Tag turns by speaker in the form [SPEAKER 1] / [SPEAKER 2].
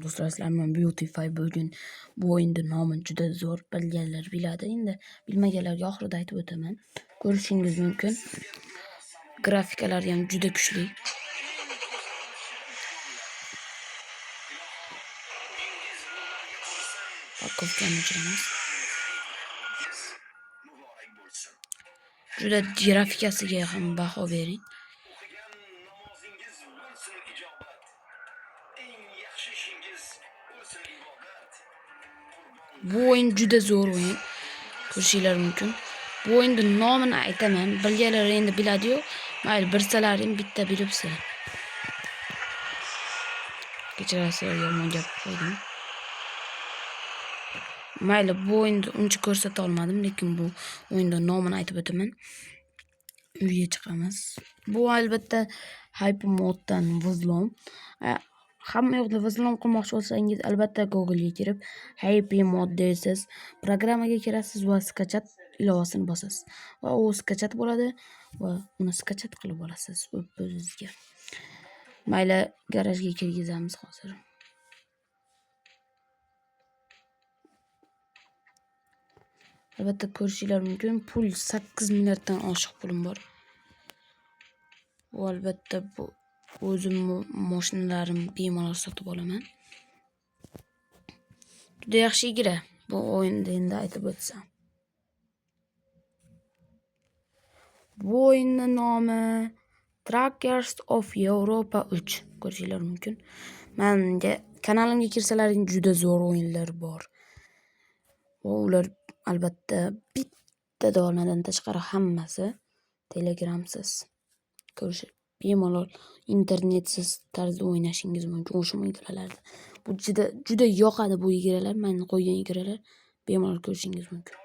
[SPEAKER 1] Do'stlar, sizlar bilan Beautify bugun bu o'yinni nomi juda zo'r, bilganlar biladi. Endi bilmaganlarga oxirida aytib o'taman. Ko'rishingiz mumkin. Grafikalari ham juda kuchli. Pakovkani o'chiramiz. Juda grafikasiga ham baho bering. Bu o'yin juda zo'r o'yin. Ko'rishingiz mumkin. Bu o'yinning nomini aytaman. Bilganlar endi biladi-yu. Mayli, bilsalar ham bitta bilibsiz. Kechirasiz, yomon gap qo'ydim. Mayli, bu o'yinni uncha ko'rsata olmadim, lekin bu o'yinning nomini aytib o'taman. Uyga chiqamiz. Bu albatta Hyper moddan Vizlon. Hamma yoqda Vizlon qilmoqchi bo'lsangiz, albatta Google'ga kirib Hyper mod deysiz. Programmaga kirasiz va skachat ilovasini bosasiz. Va u skachat bo'ladi va uni skachat qilib olasiz o'zingizga. Mayli, garajga kirgizamiz hozir. Albatta ko'rishingiz mumkin, pul 8 milliarddan oshiq pulim bor. Bu albatta bu o'zim mashinalarim bemalol sotib olaman. Juda yaxshi igra. Bu o'yinda endi aytib o'tsam. Bu o'yinning nomi Trackers of Europa 3. Ko'rishingiz mumkin. Menga kanalimga kirsalaring juda zo'r o'yinlar bor. Ular albatta bitta donadan tashqari hammasi Telegramsiz. Bemalol internetsiz tarzda o'ynashingiz mumkin. O'sha igralarda. Bu juda yoqadi bu igralar. Men qo'ygan igralar bemalol ko'rishingiz mumkin.